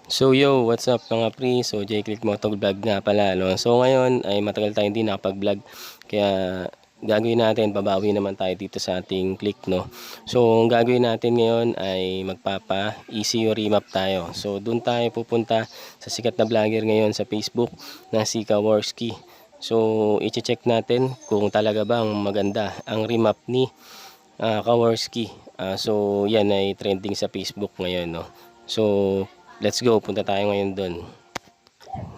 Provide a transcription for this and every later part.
So yo, what's up mga pre? So J-Click Motovlog nga pala, no? So ngayon ay matagal tayong hindi nakapag-vlog. Kaya gagawin natin, babawi naman tayo dito sa ating click, no? So ang gagawin natin ngayon ay magpapa ECU remap tayo. So doon tayo pupunta sa sikat na vlogger ngayon sa Facebook na si Kaworski. So i-check natin kung talaga bang maganda ang remap ni Kaworski. So yan ay trending sa Facebook ngayon, no? So let's go, punta tayo ngayon doon.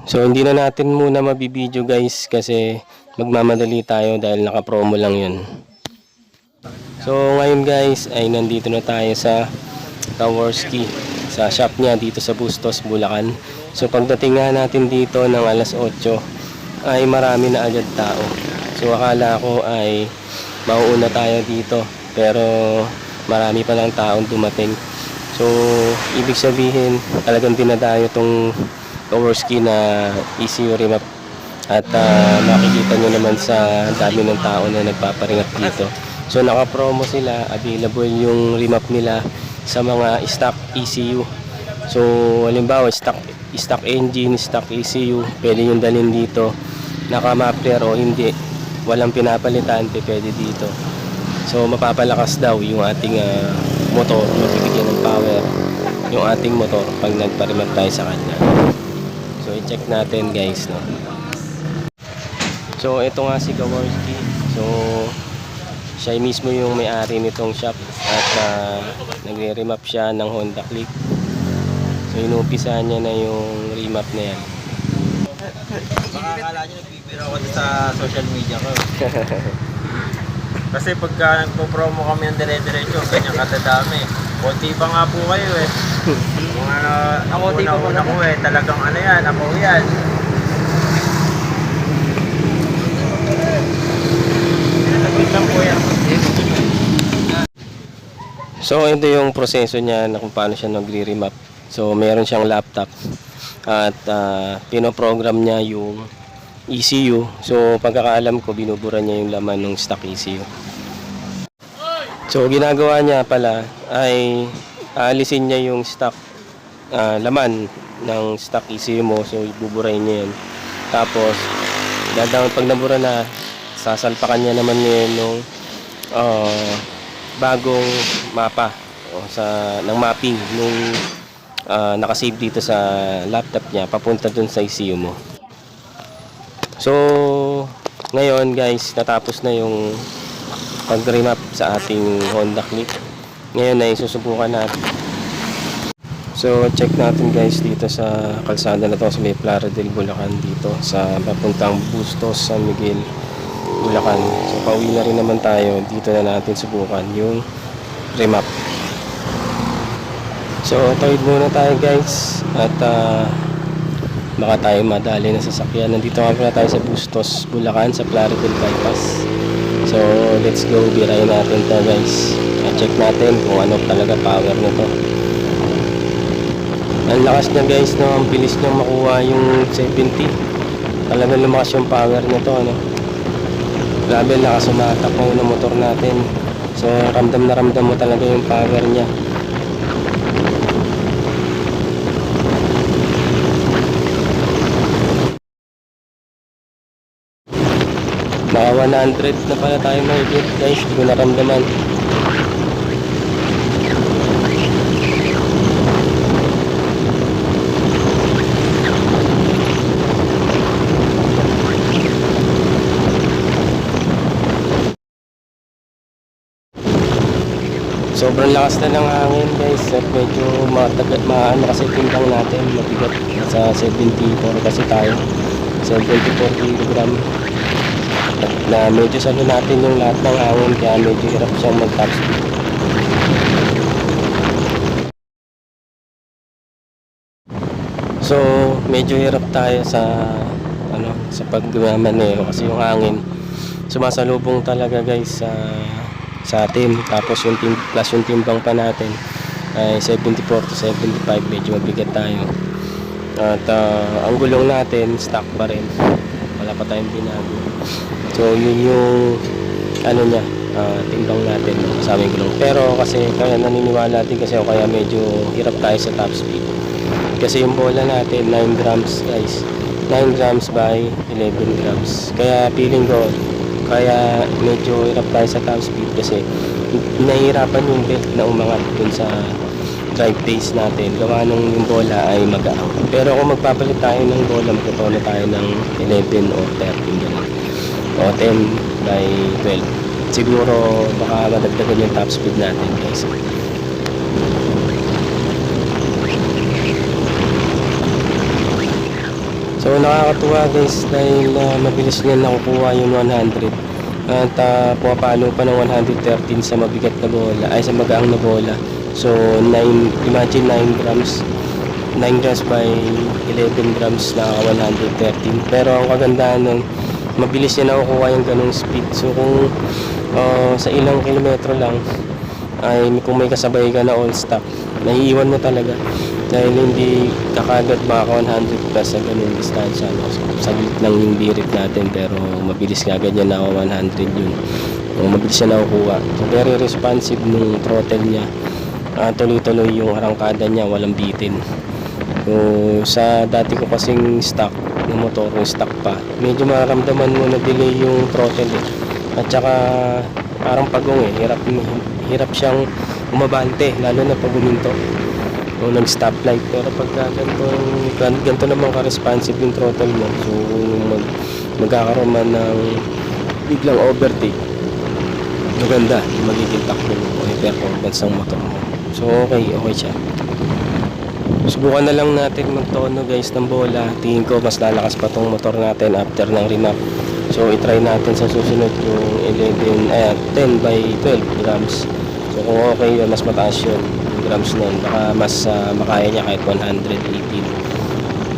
So hindi na natin muna mabibideo guys kasi magmamadali tayo dahil naka-promo lang yun. So ngayon guys ay nandito na tayo sa Kaworski, sa shop niya dito sa Bustos, Bulacan. So pagdating nga natin dito ng alas 8 ay marami na agad tao. So akala ko ay mauuna tayo dito pero marami pa lang taong dumating. So, ibig sabihin, talagang dinadayo itong Kaworski na ECU remap. At makikita nyo naman sa dami ng tao na nagpaparingat dito. So, naka-promo sila, available yung remap nila sa mga stock ECU. So, halimbawa, stock engine, stock ECU, pwede yung dalhin dito. Naka-muffler o hindi, walang pinapalitan, pwede dito. So, mapapalakas daw yung ating motor, mabibigyan ng power yung ating motor pag nagpa-remap tayo sa kanya. So i-check natin guys, no. So ito nga si Kaworski. So siya mismo yung may-ari nitong shop at nagre-remap siya ng Honda Click. So inumpisahan niya na yung remap na yan. Baka akala nyo nagbibiro ako sa social media ko. Kasi pagka nagpo-promo kami ng dire-diretso, ganyan katadami. Konti pa nga po kayo eh. Kung ano, una ko eh, talagang ano yan, ako yan. Nagpit lang po yan. So ito yung proseso niya na kung paano siya nagre-remap. So meron siyang laptop at pinoprogram niya yung ECU. So pagkakaalam ko, binubura niya yung laman ng stock ECU. So ginagawa niya pala ay aalisin niya yung stock laman ng stock ECU mo. So ibuburahin niya yun. Tapos pag nabura na, sasalpakan niya naman ngayon ng bagong mapa ng mapping nung nakasave dito sa laptop niya papunta dun sa ECU mo. So ngayon guys, natapos na yung pag-remap sa ating Honda Click. Ngayon ay susubukan natin. So check natin guys dito sa kalsada na to sa may Plaridel, Bulacan, dito sa papuntang Bustos, San Miguel, Bulacan. So pauwi na rin naman tayo. Dito na natin subukan yung remap. So tawid muna tayo guys at baka tayo madali na sasakyan. Nandito nga pala tayo sa Bustos, Bulacan, sa Plaridel Bypass. So let's go, birayin natin to guys. Check natin kung ano talaga power nito. Ang lakas niya guys, no? Ang bilis niyang makuha yung 70. Talagang lumakas yung power nito, ano? Grabe, nakasumatakbo ng motor natin. So ramdam na ramdam mo talaga yung power niya. Naka 100 na pala tayo mahigit guys, hindi ko naramdaman. Sobrang lakas na ng hangin guys at medyo maano kasi timbang natin, mabigat sa 74 kasi tayo, 74 kg. Na medyo salo natin yung lahat ng hangin kaya medyo hirap siyang mag-top speed. So medyo hirap tayo sa sa pagmamaneo kasi yung hangin sumasalubong talaga guys sa atin. Tapos yung plus yung timbang pa natin ay 74 to 75, medyo mabigat tayo. At ang gulong natin stock pa rin, wala pa tayong binago. So yun yung ano niya, timbang natin sa aming gulong. Pero kasi kaya naniniwala din kasi o kaya medyo hirap tayo sa top speed kasi yung bola natin 9 grams guys, 9 grams by 11 grams, kaya feeling ko kaya medyo hirap tayo sa top speed kasi nahihirapan yung belt na umangat dun sa drive base natin, gawa nung yung bola ay magaang. Pero kung magpapalit tayo ng bola, magtotono tayo ng 11 o 13 ganun, o 10 by 12, siguro baka madagdagan yung top speed natin guys. So nakakatuwa guys dahil mabilis niya nakukuha yung 100 at pumapalo pa ng 113 sa mabigat na bola, ay sa magaang na bola. So 9, imagine 9 grams, 9 grams by 11 grams na 113. Pero ang kagandahan nun, mabilis niya nakukuha yung ganung speed. So kung sa ilang kilometro lang ay kung may kasabay ka na all stop, naiiwan mo talaga dahil hindi kakagad maka 100 plus sa ganung distansya, no? Saglit lang yung birit natin pero mabilis kagad yan na 100 yun, mabilis siya nakukuha. So very responsive nung throttle niya, tuloy-tuloy yung arangkada niya, walang bitin. So sa dati ko kasing stock na motor, yung stock pa, medyo mararamdaman mo na delay yung throttle at saka parang pagong hirap siyang umabante lalo na pag huminto o nag-stoplight. Pero pagka ganito naman ka-responsive yung throttle mo, so magkakaroon man ng biglang overtake, maganda yung magiging takbo mo o yung performance ng motor mo. So okay siya. Subukan na lang natin magtono guys ng bola. Tingin ko mas lalakas pa tong motor natin after ng remap. So i-try natin sa susunod yung 10 by 12 grams. So kung okay yun, mas mataas yun grams nun, baka mas makaya niya kahit 118.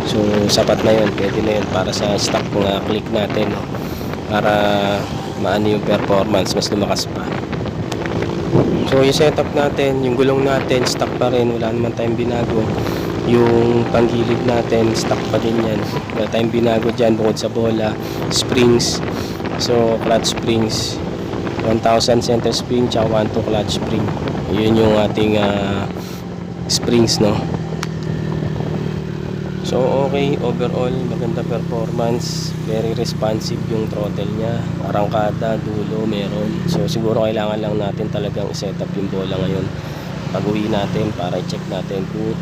So sapat na yun, pwede na yun para sa stock na click natin, no? Para maano yung performance, mas lumakas pa. So yung setup natin, yung gulong natin stock pa rin, wala naman tayong binago. Yung panggilid natin stock pa din yan, wala tayong binago dyan bukod sa bola. Springs, so clutch springs 1000 center spring tsaka 12 clutch spring, yun yung ating springs, no? So okay, overall maganda performance, very responsive yung throttle niya, arangkada, dulo meron. So siguro kailangan lang natin talagang i-set up yung bola ngayon pag uwi natin para i-check natin kung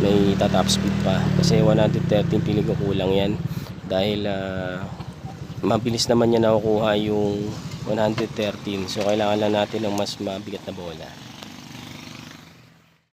may top speed pa, kasi 113 piling ko kulang yan dahil mabilis naman niya nakukuha yung 113. So kailangan lang natin ng mas mabigat na bola.